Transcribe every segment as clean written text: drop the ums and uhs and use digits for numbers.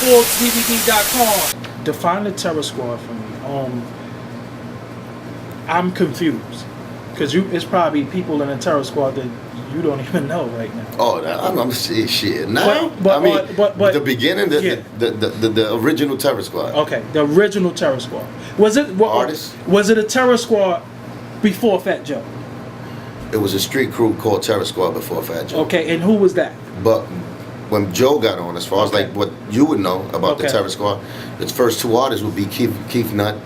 ForksDVD.com. Define the Terror Squad for me. I'm confused because it's probably people in the Terror Squad that you don't even know right now. Oh, I'm saying shit. Now, but the beginning, the original Terror Squad. Okay, the original Terror Squad. Was it artists? Was it a Terror Squad before Fat Joe? It was a street crew called Terror Squad before Fat Joe. Okay, and who was that? But when Joe got on, as far as like what you would know about the Terror Squad, its first two artists would be Keith Nutt.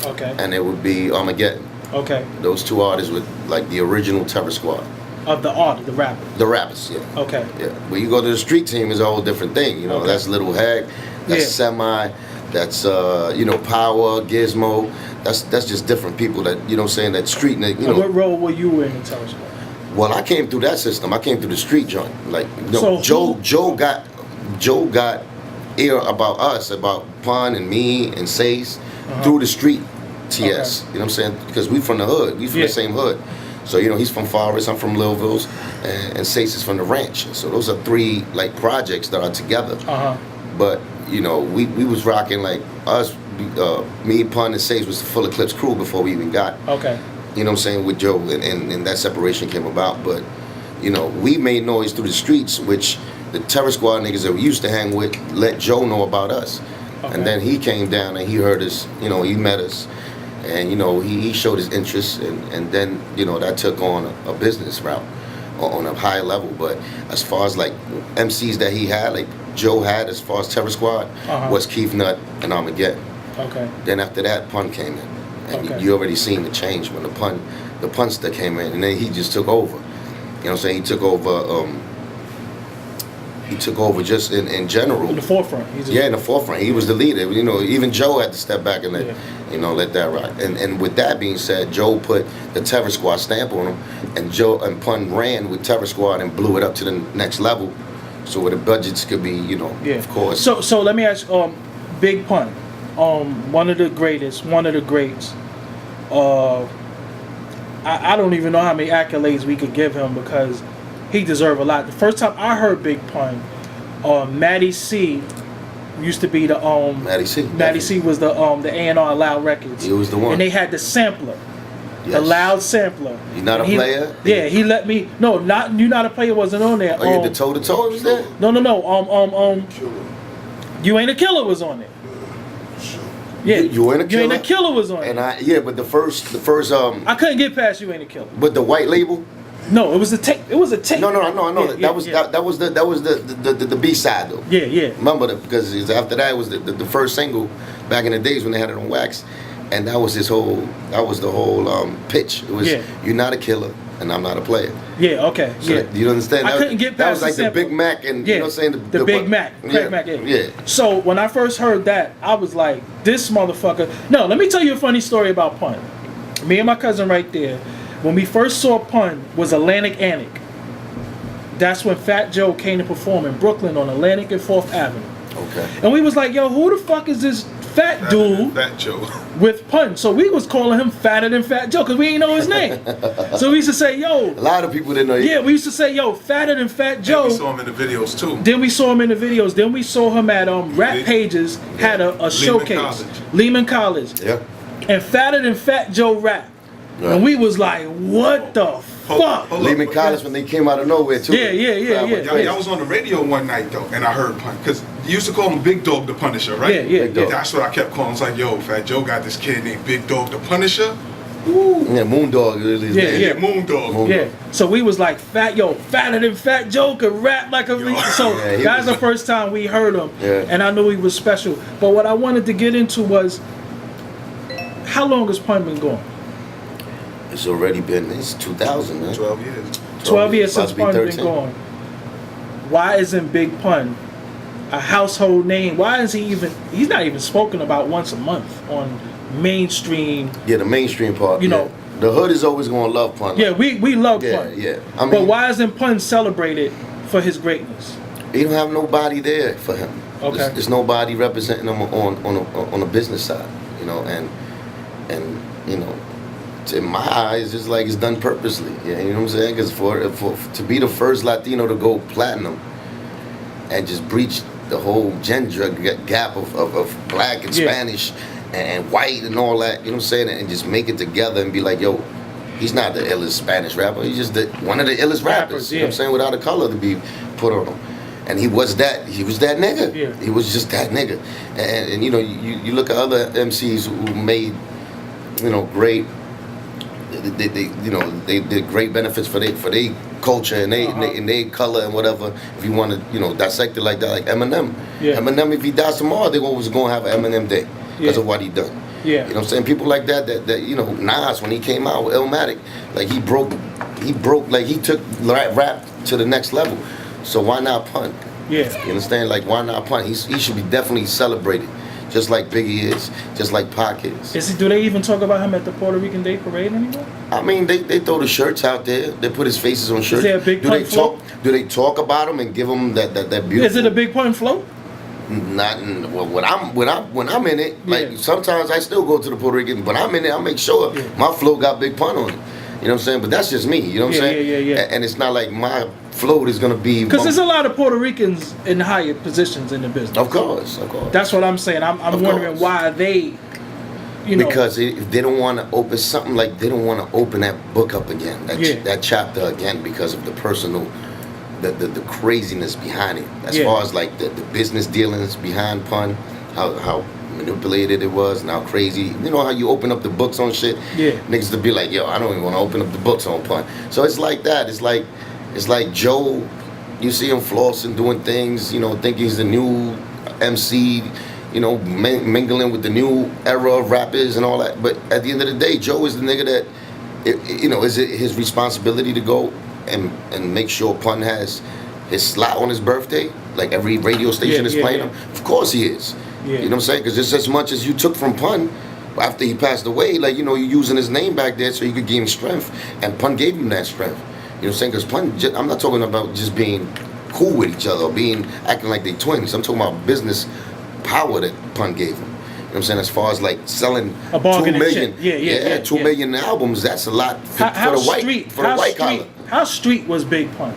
Okay. And it would be Armageddon. Okay. Those two artists were like the original Terror Squad. Of the artists, the rappers. The rappers, yeah. Okay. Yeah. When you go to the street team, it's a whole different thing. You know, that's Little Hag, that's Semi, that's Power, Gizmo. That's just different people that saying that street. What role were you in the Terror Squad? Well, I came through that system. I came through the street joint. Like Joe got ear about us, about Pun and me and Sace through the street TS. You know what I'm saying? Because we from the hood. We from the same hood. So he's from Forest, I'm from Littleville, and Sace is from the Ranch. So those are three like projects that are together. But we was rocking like us. Me, Pun, and Sace was the Full Eclipse crew before we even got. Okay. You know what I'm saying, with Joe, and that separation came about. But we made noise through the streets, which the Terror Squad niggas that we used to hang with let Joe know about us. And then he came down and he heard us. He met us. And he showed his interest, and then that took on a business route on a high level. But as far as like MCs that he had, like Joe had, as far as Terror Squad, was Keith Nutt and Armageddon. Okay. Then after that, Pun came in, and you already seen the change when the Punster came in, and then he just took over. You know what I'm saying? He took over. He took over just in general. In the forefront. In the forefront. He was the leader. Even Joe had to step back and let that rock. And with that being said, Joe put the Terror Squad stamp on him, and Joe and Pun ran with Terror Squad and blew it up to the next level, so where the budgets could be, of course. So let me ask, Big Pun, one of the greats. I don't even know how many accolades we could give him because he deserved a lot. The first time I heard Big Pun, Matty C used to be the Matty C. Matty C was the A&R Loud Records. He was the one. And they had the sampler. The Loud sampler. You not a player? Yeah, he let me. No, not you. Not a player wasn't on there. Oh, the toe to toe was there? No. You Ain't a Killer was on it. Yeah, you Ain't a Killer. You Ain't a Killer was on it. And but the first I couldn't get past You Ain't a Killer. But the white label. No, it was a tape. It was a tape. No, I know. That was the B side though. Yeah. Remember that, because after that it was the first single back in the days when they had it on wax, and that was the whole pitch. It was You're not a killer and I'm not a player. Yeah. Okay. So you understand? I couldn't get past that was like the Big Mac and you know what I'm saying the Big Mac, Craig Mac. Yeah. So when I first heard that, I was like, this motherfucker. No, let me tell you a funny story about Pun. Me and my cousin right there. When we first saw Pun was Atlantic Antic. That's when Fat Joe came to perform in Brooklyn on Atlantic and 4th Avenue. Okay. And we was like, yo, who the fuck is this fat dude Fat Joe with Pun? So we was calling him Fatter Than Fat Joe because we didn't know his name. So we used to say, yo. A lot of people didn't know. Yeah, we used to say, yo, Fatter Than Fat Joe. And we saw him in the videos too. Then we saw him in the videos. Then we saw him at Rap Pages, had a showcase. Lehman College. Yeah. And Fatter Than Fat Joe rap. Right. And we was like, what the fuck? Lehman College when they came out of nowhere too. Yeah. I was on the radio one night though, and I heard Pun, because you used to call him Big Dog the Punisher, right? Yeah. That's what I kept calling. It's like, yo, Fat Joe got this kid named Big Dog the Punisher. Ooh. Yeah, Moondog. Moondog. Yeah. So we was like, Fatter Than Fat Joe could rap like a. So that's the first time we heard him, and I knew he was special. But what I wanted to get into was, how long has Pun been going? It's already been, it's 2000, man. 12 years. 12 years since Pun been gone. Why isn't Big Pun a household name? Why is he's not even spoken about once a month on mainstream. Yeah, the mainstream part. You know. The hood is always going to love Pun. Yeah, we love Pun. Yeah. But why isn't Pun celebrated for his greatness? He don't have nobody there for him. Okay. There's nobody representing him on a business side, and in my eyes, it's like it's done purposely. Yeah, you know what I'm saying? Because for to be the first Latino to go platinum and just breach the whole gender gap of black and Yeah. Spanish and white and all that, you know what I'm saying, and just make it together and be like, yo, he's not the illest Spanish rapper, he's just one of the illest rappers, you know what I'm saying, without a color to be put on him. And he was that nigga. Yeah. He was just that nigga. And you know, you look at other MCs who made, you know, great, they did great benefits for their culture and they color and whatever. If you want to, you know, dissect it like that, like Eminem. Yeah. Eminem, if he dies tomorrow, they always gonna have an Eminem day because of what he done. Yeah. You know what I'm saying? People like that, you know, Nas, when he came out with Illmatic, like he broke, like he took rap to the next level. So why not Pun? Yeah. You understand? Like, why not Pun? He should be definitely celebrated, just like Biggie is, just like Pac is. Do they even talk about him at the Puerto Rican Day Parade anymore? I mean, they throw the shirts out there. They put his faces on shirts. Is there a big Pun float? Do they talk about him and give him that beautiful? Is it a big Pun float? Not well, when I'm in it. Like Yeah. sometimes I still go to the Puerto Rican, but I'm in it. I make sure my float got Big Pun on it. You know what I'm saying? But that's just me. You know what I'm saying? Yeah. And it's not like my float is gonna be. Because there's a lot of Puerto Ricans in higher positions in the business. Of course. That's what I'm saying. I'm wondering course. why they, you know. Because if they don't want to open something, like they don't want to open that book up again, that chapter again, because of the personal, the craziness behind it. As far as like the business dealings behind Pun, how manipulated it was and how crazy. You know how you open up the books on shit? Yeah. Niggas to be like, yo, I don't even want to open up the books on Pun. So it's like that. It's like Joe, you see him flossing, doing things, you know, think he's the new MC, you know, mingling with the new era of rappers and all that. But at the end of the day, Joe is the nigga that, you know, is it his responsibility to go and make sure Pun has his slot on his birthday? Like every radio station is playing him? Of course he is. Yeah. You know what I'm saying? Because just as much as you took from Pun after he passed away, like, you know, you're using his name back there so you could give him strength. And Pun gave him that strength. You know what I'm saying? Because Pun, I'm not talking about just being cool with each other or acting like they twins. I'm talking about business power that Pun gave him. You know what I'm saying? As far as like selling a bargain 2 million, shit. 2 million albums, that's a lot for the white collar. How street was Big Pun?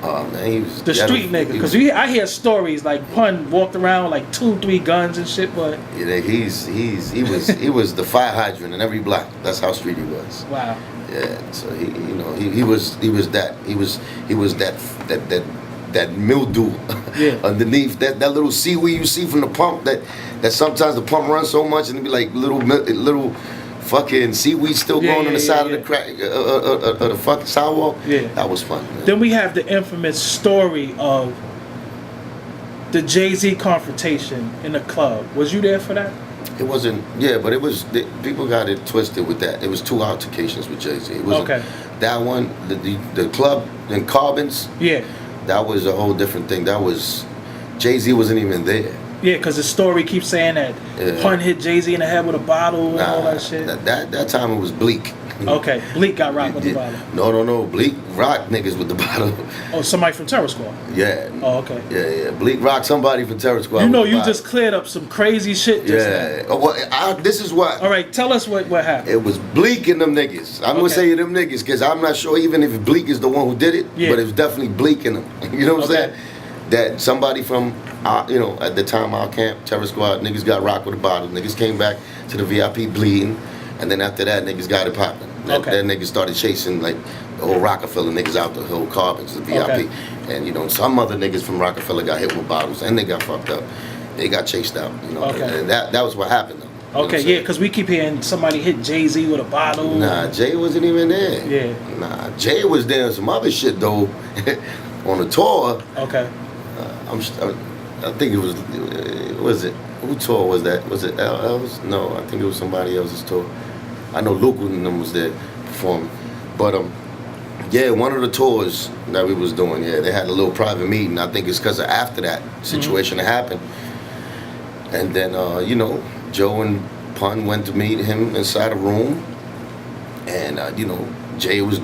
Oh man, he was The street nigga, because I hear stories like Pun walked around with like 2-3 guns and shit, but yeah, he was the fire hydrant in every block. That's how street he was. Wow. Yeah, so he was that mildew underneath that little seaweed you see from the pump that sometimes the pump runs so much and it be like little fucking seaweed still growing on the side of the crack of the fucking sidewalk. Yeah, that was fun. Man. Then we have the infamous story of the Jay-Z confrontation in the club. Was you there for that? It wasn't, but it was, people got it twisted with that. It was 2 altercations with Jay-Z. It was that one, the club in Carbons. Yeah. That was a whole different thing. That was, Jay-Z wasn't even there. Yeah, because the story keeps saying that Pun hit Jay-Z in the head with a bottle and all that shit. That time it was Bleak. Okay, Bleak got rocked with the bottle. No, Bleak rocked niggas with the bottle. Oh, somebody from Terror Squad? Yeah. Oh, okay. Yeah. Bleak rocked somebody from Terror Squad. You know, you just cleared up some crazy shit just now. Oh, well, this is what... All right, tell us what happened. It was Bleak and them niggas. I'm going to say them niggas because I'm not sure even if Bleak is the one who did it, but it was definitely Bleak in them. You know what I'm saying? That somebody from, you know, at the time, our camp, Terror Squad, niggas got rocked with a bottle. Niggas came back to the VIP bleeding, and then after that, niggas got it popping. That niggas started chasing, like, the whole Rockefeller niggas out the whole Carbons, the VIP. And, you know, some other niggas from Rockefeller got hit with bottles, and they got fucked up. They got chased out, you know. And that was what happened, though. Okay, yeah, because we keep hearing somebody hit Jay-Z with a bottle. Nah, Jay wasn't even there. Yeah. Nah, Jay was there in some other shit, though, on the tour. Okay. I think it was it? Who tour was that? Was it LL's? No, I think it was somebody else's tour. I know Luke and them was there performing. But one of the tours that we was doing, they had a little private meeting. I think it's because of after that situation that happened. And then you know, Joe and Pun went to meet him inside a room. And you know, Jay was,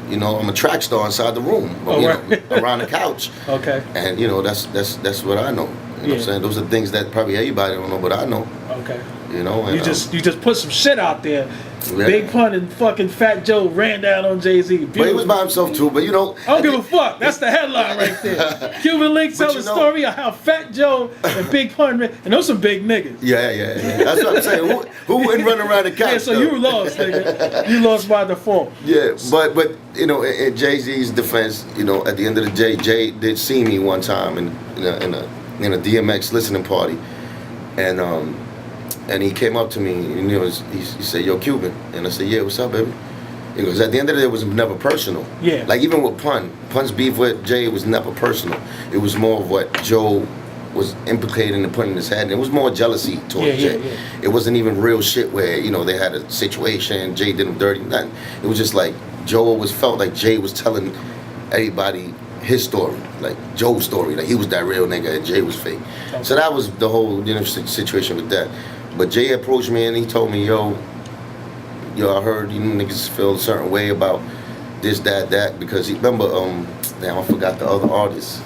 you know, I'm a track star inside the room, know, around the couch. Okay. And you know, that's what I know. You know what I'm saying? Those are things that probably everybody don't know, but I know. Okay. You know, and, You just put some shit out there. Yeah. Big Pun and fucking Fat Joe ran down on Jay-Z. but he was by himself too. But you know, I don't give a fuck. That's the headline right there. Cuban Link tells a story of how Fat Joe and Big Pun ran, and those some big niggas. Yeah. That's what I'm saying. Who wouldn't run around the couch? Yeah, so you lost, nigga. You lost by default. Yeah, but you know, in Jay-Z's defense, you know, at the end of the day, Jay did see me one time in a DMX listening party, and he came up to me and he said, "Yo, Cuban," and I said, "Yeah, what's up, baby?" He goes, "At the end of the day, it was never personal." Yeah. Like even with Pun's beef with Jay was never personal. It was more of what Joe was implicating and putting in his head, and it was more jealousy towards Jay. Yeah. It wasn't even real shit where they had a situation, Jay did him dirty, nothing. It was just like Joe always felt like Jay was telling everybody his story, like Joe's story, like he was that real nigga and Jay was fake. Okay. So that was the whole situation with that. But Jay approached me and he told me, yo, I heard you niggas feel a certain way about this, that, because he remember, damn, I forgot the other artist.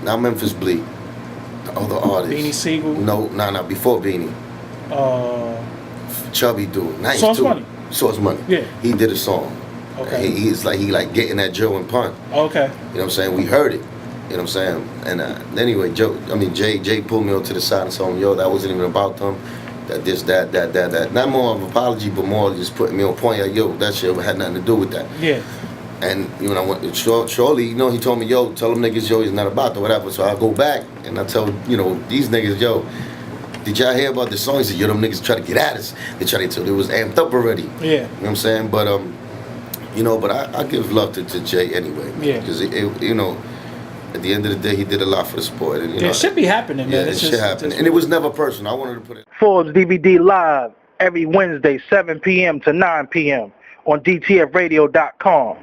Not Memphis Bleak. The other artist. Beanie Siegel? No, before Beanie. Chubby dude. Nice Source dude. Money. Source Money. Yeah. He did a song. Okay. He like getting at Joe and Pun. Okay. You know what I'm saying? We heard it. You know what I'm saying? And anyway, Jay pulled me to the side and told me, yo, that wasn't even about them. That this, that. Not more of an apology, but more just putting me on point. Like, yo, that shit had nothing to do with that. Yeah. And I went shortly, he told me, yo, tell them niggas, yo, he's not about that, whatever. So I go back and I tell, these niggas, yo, did y'all hear about the song? He said, yo, them niggas try to get at us. It was amped up already. Yeah. You know what I'm saying? But but I give love to Jay anyway. Yeah. Because at the end of the day, he did a lot for the sport. And, it should be happening, man. Yeah, it should happen. And it was never personal. I wanted to put it. Forbes DVD live every Wednesday, 7 p.m. to 9 p.m. on DTFradio.com.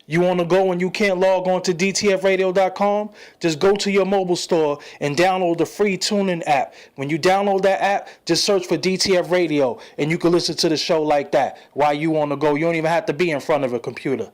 You want to go and you can't log on to DTFradio.com? Just go to your mobile store and download the free TuneIn app. When you download that app, just search for DTF Radio and you can listen to the show like that while you on the go. You don't even have to be in front of a computer.